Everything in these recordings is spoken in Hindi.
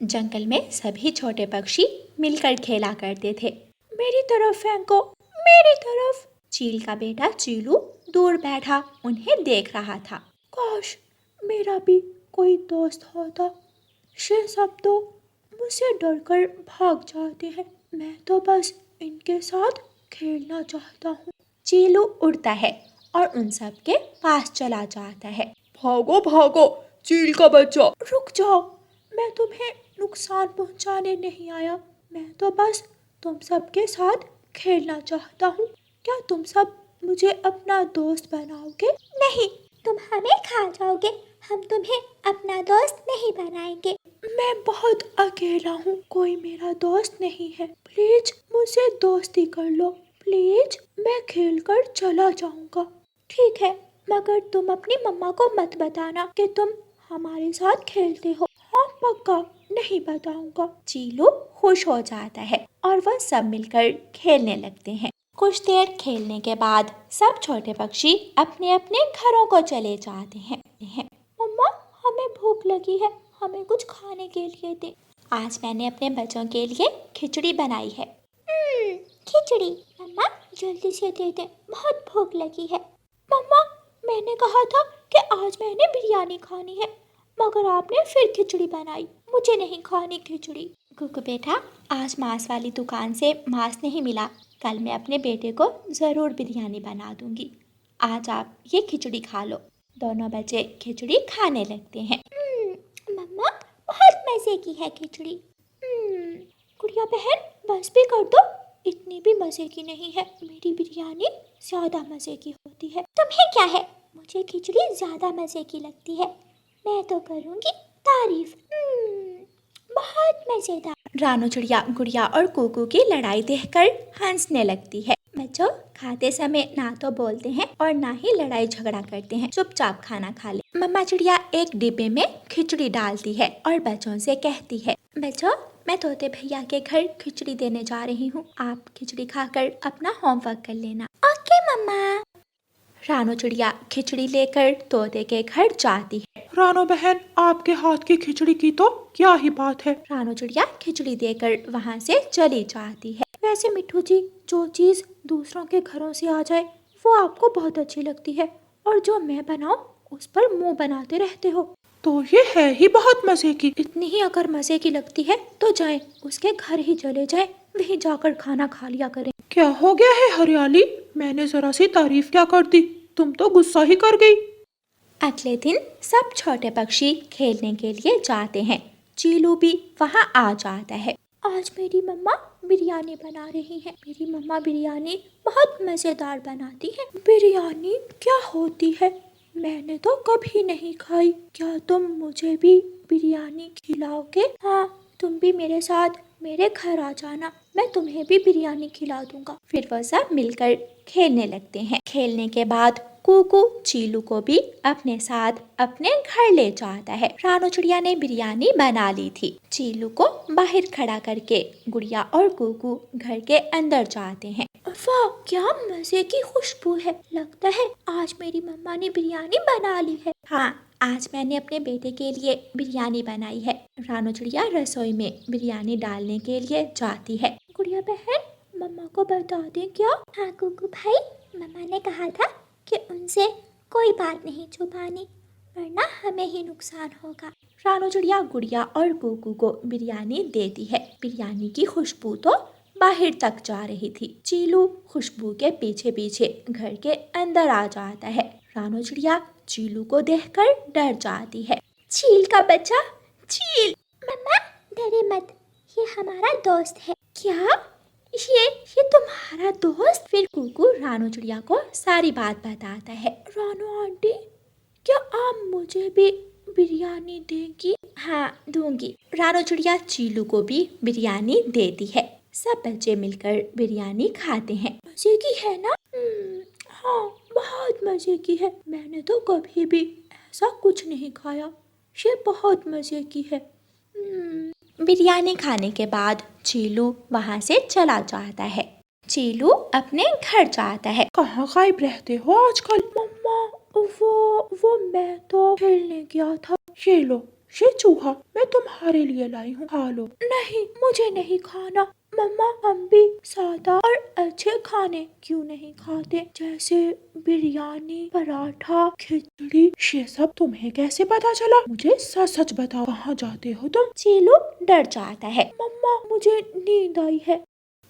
जंगल में सभी छोटे पक्षी मिलकर खेला करते थे। मेरी तरफ फेंको, मेरी तरफ। चील का बेटा चीलू दूर बैठा उन्हें देख रहा था। काश मेरा भी कोई दोस्त होता। ये सब तो मुझसे डरकर भाग जाते हैं। मैं तो बस इनके साथ खेलना चाहता हूँ। चीलू उड़ता है और उन सब के पास चला जाता है। भागो भागो चील का बच्चा। रुक जाओ, मैं तुम्हें नुकसान पहुंचाने नहीं आया। मैं तो बस तुम सबके साथ खेलना चाहता हूँ। क्या तुम सब मुझे अपना दोस्त बनाओगे? नहीं, तुम हमें खा जाओगे। हम तुम्हें अपना दोस्त नहीं बनाएंगे। मैं बहुत अकेला हूँ, कोई मेरा दोस्त नहीं है। प्लीज मुझसे दोस्ती कर लो, प्लीज। मैं खेलकर चला जाऊंगा। ठीक है, मगर तुम अपनी मम्मा को मत बताना कि तुम हमारे साथ खेलते हो। हाँ पक्का, नहीं बताऊंगा। चीलू खुश हो जाता है और वह सब मिलकर खेलने लगते हैं। कुछ देर खेलने के बाद सब छोटे पक्षी अपने अपने घरों को चले जाते हैं। मम्मा, हमें भूख लगी है, हमें कुछ खाने के लिए दे। आज मैंने अपने बच्चों के लिए खिचड़ी बनाई है। खिचड़ी? मम्मा जल्दी से दे दे, बहुत भूख लगी है। मम्मा, मैंने कहा था कि आज मैंने बिरयानी खानी है, मगर आपने फिर खिचड़ी बनाई। मुझे नहीं खानी खिचड़ी। कुकू बेटा, आज मांस वाली दुकान से मांस नहीं मिला। कल मैं अपने बेटे को ज़रूर बिरयानी बना दूंगी। आज आप ये खिचड़ी खा लो। दोनों बच्चे खिचड़ी खाने लगते हैं। मम्मा, बहुत मज़े की है खिचड़ी। गुड़िया बहन, बस भी कर दो, इतनी भी मज़े की नहीं है। मेरी बिरयानी ज़्यादा मज़े की होती है। तुम्हें क्या है, मुझे खिचड़ी ज़्यादा मज़े की लगती है। मैं तो करूँगी तारीफ। बहुत मज़ेदार। रानू चिड़िया गुड़िया और कुकू की लड़ाई देखकर हंसने लगती है। बच्चों, खाते समय ना तो बोलते हैं और ना ही लड़ाई झगड़ा करते हैं। चुपचाप खाना खा ले। मम्मा चिड़िया एक डिब्बे में खिचड़ी डालती है और बच्चों से कहती है, बच्चों, मैं तोते भैया के घर खिचड़ी देने जा रही हूँ। आप खिचड़ी खाकर अपना होमवर्क कर लेना। ओके मम्मा। रानू चिड़िया खिचड़ी लेकर तोते के घर जाती है। रानो बहन, आपके हाथ की खिचड़ी की तो क्या ही बात है। रानू चिड़िया खिचड़ी देकर वहाँ से चली जाती है। वैसे मिट्ठू जी, जो चीज़ दूसरों के घरों से आ जाए वो आपको बहुत अच्छी लगती है, और जो मैं बनाऊं उस पर मुंह बनाते रहते हो। तो ये है ही बहुत मजे की। इतनी ही अगर मजे की लगती है तो जाएं, उसके घर ही चले जाएं, वहीं जाकर खाना खा लिया करें। क्या हो गया है हरियाली? मैंने जरा सी तारीफ क्या कर दी, तुम तो गुस्सा ही कर गई। अगले दिन सब छोटे पक्षी खेलने के लिए जाते हैं। चीलू भी वहाँ आ जाता है। आज मेरी मम्मा बिरयानी बना रही है। मेरी मम्मा बिरयानी बहुत मज़ेदार बनाती है। बिरयानी क्या होती है? मैंने तो कभी नहीं खाई। क्या तुम मुझे भी बिरयानी खिलाओगे? हाँ, तुम भी मेरे साथ मेरे घर आ जाना, मैं तुम्हें भी बिरयानी खिला दूंगा। फिर वह सब मिलकर खेलने लगते हैं। खेलने के बाद कुकू चीलू को भी अपने साथ अपने घर ले जाता है। रानू चिड़िया ने बिरयानी बना ली थी। चीलू को बाहर खड़ा करके गुड़िया और कुकू घर के अंदर जाते हैं। वाह, क्या मजे की खुशबू है। लगता है आज मेरी मम्मा ने बिरयानी बना ली है। हाँ, आज मैंने अपने बेटे के लिए बिरयानी बनाई है। रानू चिड़िया रसोई में बिरयानी डालने के लिए जाती है। गुड़िया बहन, मम्मा को बता दें क्या? हाँ कुकू भाई, मम्मा ने कहा था कि उनसे कोई बात नहीं छुपानी, वरना हमें ही नुकसान होगा। रानू चिड़िया गुड़िया और कुकू को बिरयानी देती है। बिरयानी की खुशबू तो बाहर तक जा रही थी। चीलू खुशबू के पीछे पीछे घर के अंदर आ जाता है। रानू चिड़िया चीलू को देखकर डर जाती है। चील का बच्चा, चील। मम्मा डरे मत, ये हमारा दोस्त है। क्या? ये तुम्हारा दोस्त? फिर कुकू रानू चिड़िया को सारी बात बताता है। रानू आंटी, क्या आप मुझे भी बिरयानी देंगी? हाँ दूंगी। रानू चिड़िया चीलू को भी बिरयानी देती है। सब बच्चे मिलकर बिरयानी खाते हैं। मजे की है ना? हाँ, बहुत मजे की है। मैंने तो कभी भी ऐसा कुछ नहीं खाया। ये बहुत मजे की है। बिरयानी खाने के बाद चीलू वहाँ से चला जाता है। चीलू अपने घर जाता है। कहाँ गायब रहते हो आजकल? मम्मा, वो मैं तो खेलने गया था। ये लो, ये चूहा मैं तुम्हारे लिए लाई हूँ, खा लो। नहीं, मुझे नहीं खाना। मम्मा, हम भी सादा और अच्छे खाने क्यों नहीं खाते, जैसे बिरयानी, पराठा, खिचड़ी, ये सब तुम्हें कैसे पता चला? मुझे सच सच बताओ, कहाँ जाते हो तुम? चीलू डर जाता है। मम्मा, मुझे नींद आई है।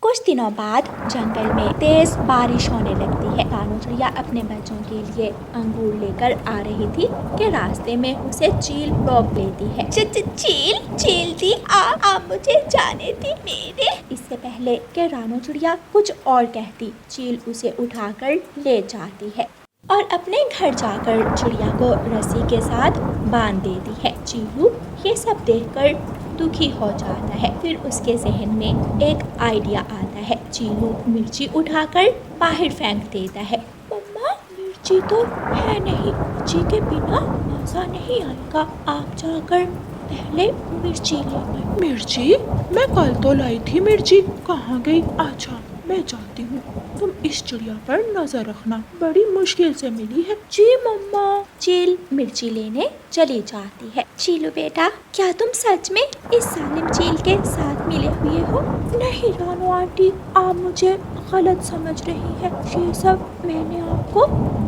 कुछ दिनों बाद जंगल में तेज बारिश होने लगती है। रानू चिड़िया अपने बच्चों के लिए अंगूर लेकर आ रही थी कि रास्ते में उसे चील रोक लेती है। चील दी, आप मुझे जाने दी मेरे। इससे पहले कि रानू चिड़िया कुछ और कहती, चील उसे उठाकर ले जाती है और अपने घर जाकर चिड़िया को रस्सी के साथ बांध देती है। चीलू ये सब देखकर दुखी हो जाता है। फिर उसके जहन में एक आइडिया आता है। चीलू मिर्ची उठाकर बाहर फेंक देता है। मम्मा, मिर्ची तो है नहीं, मिर्ची के बिना मजा नहीं आएगा। आप जाकर पहले मिर्ची ले आए। मिर्ची? मैं कल तो लाई थी मिर्ची, कहाँ गई? अच्छा, मैं जाती हूँ, तुम इस चिड़िया पर नजर रखना, बड़ी मुश्किल से मिली है। जी मम्मा। चील मिर्ची लेने चली जाती है। चीलू बेटा, क्या तुम सच में इस सालिम चील के साथ मिले हुए हो? नहीं रानू आंटी, आप मुझे गलत समझ रही है। ये सब मैंने आपको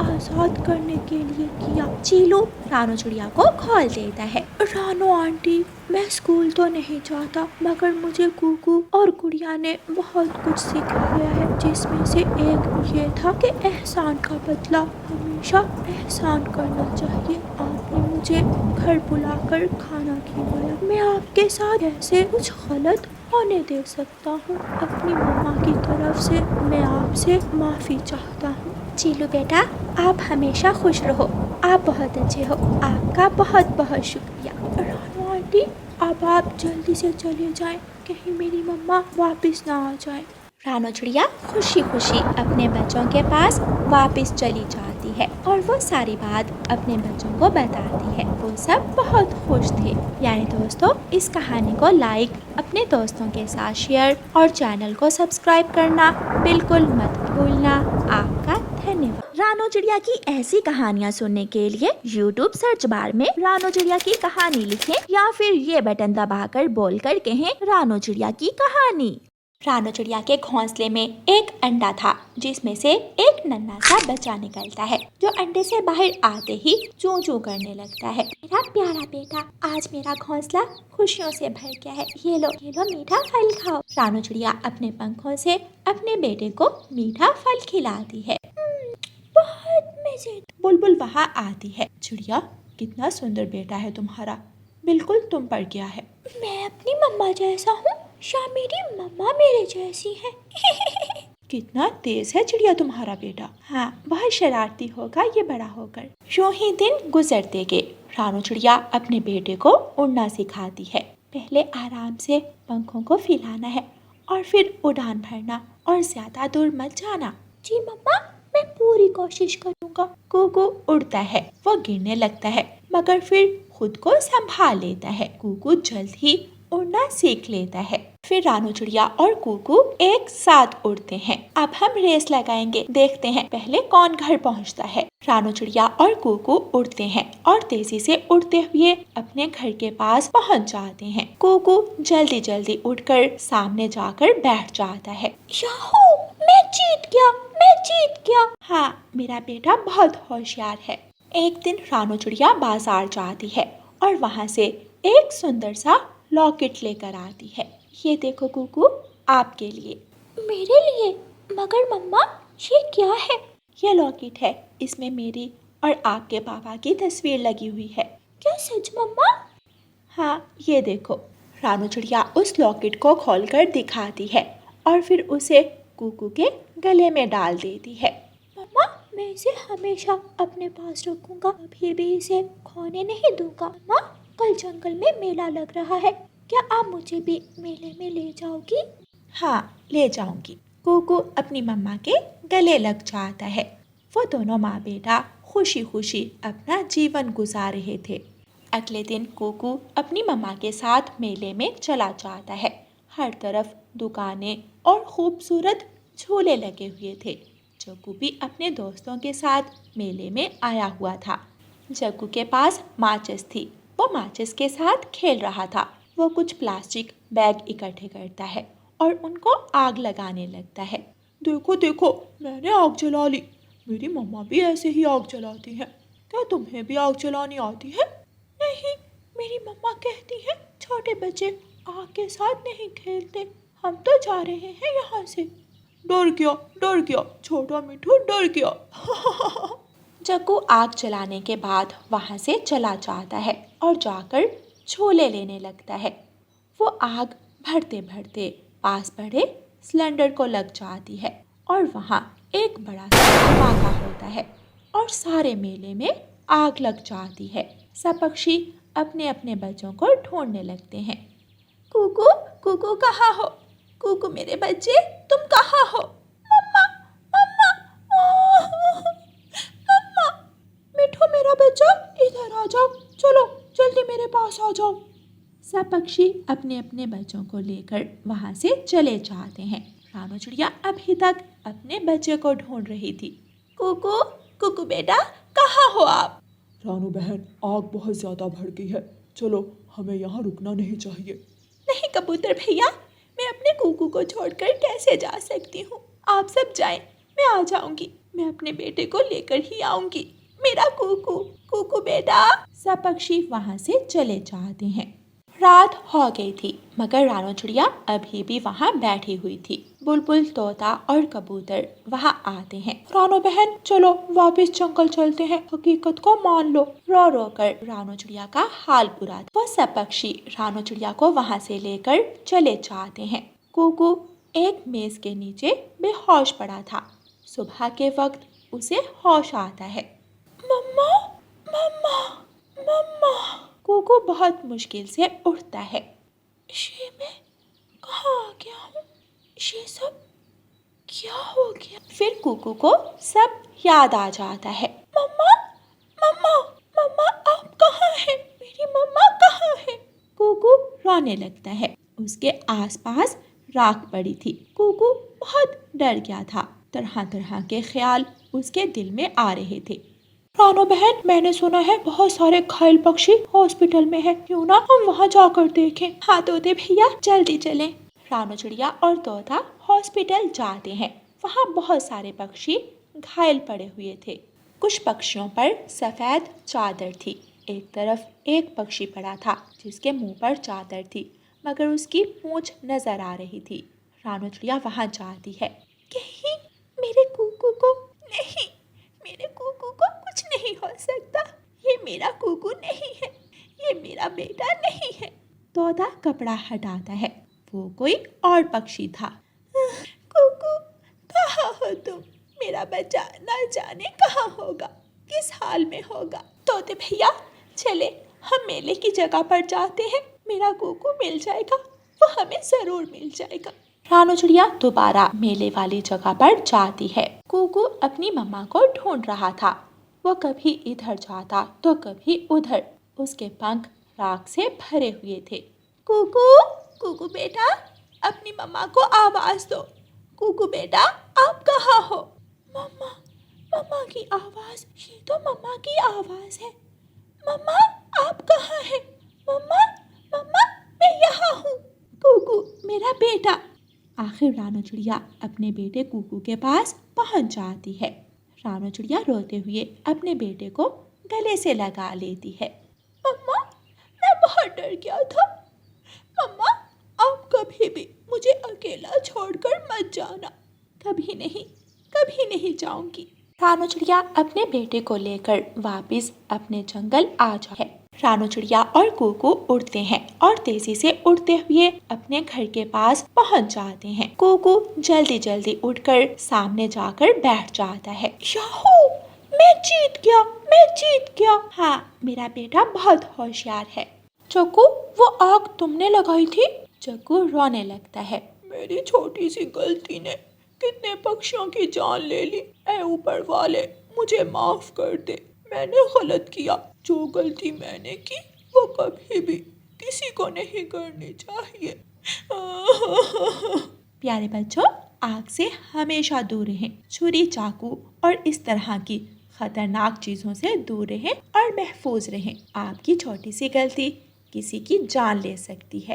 आजाद करने के लिए किया। चीलू रानू चिड़िया को खोल देता है। रानू आंटी, मैं स्कूल तो नहीं जाता, मगर मुझे कुकू और गुड़िया ने बहुत कुछ सिखाया है, जिसमें से एक ये था कि एहसान का बदला हमेशा एहसान करना चाहिए। आपने मुझे घर बुलाकर खाना खिलाया, मैं आपके साथ ऐसे कुछ गलत होने दे सकता हूँ? अपनी मम्मा की तरफ से मैं आपसे माफ़ी चाहता हूँ। चीलू बेटा, आप हमेशा खुश रहो, आप बहुत अच्छे हो, आपका बहुत बहुत शुक्रिया। रानू आंटी, अब आप जल्दी से चले जाएं, कहीं मेरी मम्मा वापस ना आ जाए। रानू चिड़िया खुशी खुशी अपने बच्चों के पास वापस चली जाती है और वो सारी बात अपने बच्चों को बताती है। वो सब बहुत खुश थे। यानी दोस्तों, इस कहानी को लाइक, अपने दोस्तों के साथ शेयर और चैनल को सब्सक्राइब करना बिल्कुल मत भूलना। आपका धन्यवाद। रानू चिड़िया की ऐसी कहानियाँ सुनने के लिए YouTube सर्च बार में रानू चिड़िया की कहानी लिखें या फिर ये बटन दबाकर बोलकर कहें रानू चिड़िया की कहानी। रानू चिड़िया के घोंसले में एक अंडा था, जिसमें से एक नन्हा सा बच्चा निकलता है, जो अंडे से बाहर आते ही चूं चूं करने लगता है। मेरा प्यारा बेटा, आज मेरा घोंसला खुशियों से भर गया है, ये लो मीठा फल खाओ। रानू चिड़िया अपने पंखों से अपने बेटे को मीठा फल खिलाती है। बहुत मजे। बुलबुल वहाँ आती है। चिड़िया, कितना सुंदर बेटा है तुम्हारा, बिल्कुल तुम पर गया है। मैं अपनी मम्मा जैसा हूँ या मेरी मम्मा मेरे जैसी है? कितना तेज है चिड़िया तुम्हारा बेटा। हाँ, वह शरारती होगा ये बड़ा होकर। यूं ही दिन गुजरते गए। रानू चिड़िया अपने बेटे को उड़ना सिखाती है। पहले आराम से पंखों को फैलाना है और फिर उड़ान भरना और ज्यादा दूर मत जाना। जी मम्मा, मैं पूरी कोशिश करूँगा। कुकू उड़ता है, वो गिरने लगता है, मगर फिर खुद को संभाल लेता है। कुकू जल्द ही उड़ना सीख लेता है। फिर रानू चिड़िया और कुकू एक साथ उड़ते हैं। अब हम रेस लगाएंगे, देखते हैं पहले कौन घर पहुंचता है। रानू चिड़िया और कुकू उड़ते हैं और तेजी से उड़ते हुए अपने घर के पास पहुंच जाते हैं। कुकू जल्दी जल्दी उड़कर सामने जाकर बैठ जाता है। याहू, मैं जीत गया। हाँ, मेरा बेटा बहुत होशियार है। एक दिन रानू चिड़िया बाजार जाती है और वहाँ से एक सुंदर सा लॉकेट लेकर आती है। ये देखो कुकू, आपके लिए। मेरे लिए? मगर मम्मा, ये क्या है? ये लॉकेट है, इसमें मेरी और आपके पापा की तस्वीर लगी हुई है। क्या सच मम्मा? हाँ, ये देखो। रानू चिड़िया उस लॉकेट को खोलकर दिखाती है और फिर उसे कुकू के गले में डाल देती है। मम्मा, मैं इसे हमेशा अपने पास रखूंगा, कभी भी इसे खोने नहीं दूंगा। मम्मा, कल जंगल में मेला लग रहा है, क्या आप मुझे भी मेले में ले जाओगी? हाँ, ले जाऊंगी। कुकू अपनी मम्मा के गले लग जाता है। वो दोनों माँ बेटा खुशी खुशी अपना जीवन गुजार रहे थे। अगले दिन कुकू अपनी मम्मा के साथ मेले में चला जाता है। हर तरफ दुकानें और खूबसूरत झूले लगे हुए थे। जग्गू भी अपने दोस्तों के साथ मेले में आया हुआ था। जग्गू के पास माचिस थी, वो माचिस के साथ खेल रहा था। वो कुछ प्लास्टिक बैग इकट्ठे करता है और उनको आग लगाने लगता है। देखो देखो, मैंने आग जला ली। मेरी मम्मा भी ऐसे ही आग जलाती है। क्या तुम्हें भी आग जलानी आती है? नहीं, मेरी मम्मा कहती है छोटे बच्चे आग के साथ नहीं खेलते। हम तो जा रहे हैं यहाँ से। डर गया छोटा मिठू, डर गया। जग्गू आग जलाने के बाद वहाँ से चला जाता है और जाकर झूले लेने लगता है। वो आग भरते भरते पास पड़े सिलेंडर को लग जाती है और वहाँ एक बड़ा सा धमाका होता है और सारे मेले में आग लग जाती है। सब पक्षी अपने अपने बच्चों को ढूंढने लगते हैं। कुकू, कुकू कहाँ हो? कुकू मेरे बच्चे, तुम कहाँ हो? मम्मा, मम्मा, मम्मा, मिठू मेरा बच्चा, इधर आ जाओ। चलो जल्दी मेरे पास आ जाओ। सब पक्षी अपने अपने बच्चों को लेकर वहाँ से चले जाते हैं। रानू चिड़िया अभी तक अपने बच्चे को ढूंढ रही थी। कुकू, कुकू बेटा, कहाँ हो आप? रानू बहन, आग बहुत ज्यादा भड़ गई है। चलो, हमें यहाँ रुकना नहीं चाहिए। नहीं कबूतर भैया, मैं अपने कुकू को छोड़कर कैसे जा सकती हूँ? आप सब जाएं, मैं आ जाऊंगी। मैं अपने बेटे को लेकर ही आऊंगी। मेरा कुकू, कुकू बेटा। सब पक्षी वहाँ से चले जाते हैं। रात हो गई थी मगर रानू चिड़िया अभी भी वहाँ बैठी हुई थी। बुलबुल, तोता और कबूतर वहाँ आते हैं। रानू बहन, चलो वापस जंगल चलते हैं, हकीकत को मान लो। रो रो कर रानू चिड़िया का हाल बुरा था। वो सब पक्षी रानू चिड़िया को वहाँ से लेकर चले जाते हैं। कुकू एक मेज के नीचे बेहोश पड़ा था। सुबह के वक्त उसे होश आता है। मम्मा, मम्मा, मम्मा। कुकू बहुत मुश्किल से उठता है। ये मैं कहाँ आ गया हूँ? ये सब क्या हो गया? फिर कुकू को सब याद आ जाता है। मम्मा, मम्मा, मम्मा, आप कहाँ हैं? मेरी मम्मा कहाँ है? कुकू रोने लगता है। उसके आसपास राख पड़ी थी। कुकू बहुत डर गया था। तरह तरह के ख्याल उसके दिल में आ रहे थे। रानू बहन, मैंने सुना है बहुत सारे घायल पक्षी हॉस्पिटल में हैं। क्यों ना हम वहाँ जाकर देखें? हाँ तोते भैया, जल्दी चलें। रानू चिड़िया और तोता हॉस्पिटल जाते हैं। वहाँ बहुत सारे पक्षी घायल पड़े हुए थे। कुछ पक्षियों पर सफेद चादर थी। एक तरफ एक पक्षी पड़ा था जिसके मुंह पर चादर थी मगर उसकी पूंछ नजर आ रही थी। रानू चिड़िया वहाँ जाती है। कहीं मेरे कुकू को नहीं, मेरे कुकू को कुछ नहीं हो सकता। ये मेरा कुकू नहीं है, ये मेरा बेटा नहीं है। तोता कपड़ा हटाता है। वो कोई और पक्षी था। कुकू, कहाँ हो तुम? मेरा बच्चा न जाने कहाँ होगा, किस हाल में होगा। तोते भैया, चले हम मेले की जगह पर जाते हैं। मेरा कुकू मिल जाएगा, वो हमें जरूर मिल जाएगा। रानू चिड़िया दोबारा मेले वाली जगह पर जाती है। कुकू अपनी मम्मा को ढूंढ रहा था। वो कभी इधर जाता तो कभी उधर। उसके पंख राख से भरे हुए थे। कुकू, कुकू बेटा, अपनी मम्मा को आवाज दो। कुकू बेटा, आप कहाँ हो? मम्मा, मम्मा की आवाज, ये तो मम्मा की आवाज है। मम्मा, आप कहाँ हैं? मम्मा, मम्मा, मैं यहाँ हूँ। कुकू मेरा बेटा। आखिर रानू चिड़िया अपने बेटे कुकू के पास पहुंच जाती है। रानू चिड़िया रोते हुए अपने बेटे को गले से लगा लेती है। मम्मा, मैं बहुत डर गया था। मम्मा, आप कभी भी मुझे अकेला छोड़कर मत जाना। कभी नहीं जाऊंगी। रानू चिड़िया अपने बेटे को लेकर वापस अपने जंगल आ जाए। रानू चिड़िया और कुकू उड़ते हैं और तेजी से उड़ते हुए अपने घर के पास पहुंच जाते हैं। कुकू जल्दी जल्दी उड़कर सामने जाकर बैठ जाता है। याहू! मैं जीत गया। हाँ, मेरा बेटा बहुत होशियार है। चक्कू, वो आग तुमने लगाई थी? चक्कू रोने लगता है। मेरी छोटी सी गलती ने कितने पक्षियों की जान ले ली। ऐ ऊपर वाले, मुझे माफ कर दे। मैंने गलत किया। जो गलती मैंने की वो कभी भी किसी को नहीं करनी चाहिए। प्यारे बच्चों, आग से हमेशा दूर रहें। छुरी, चाकू और इस तरह की खतरनाक चीजों से दूर रहें और महफूज रहें। आपकी छोटी सी गलती किसी की जान ले सकती है।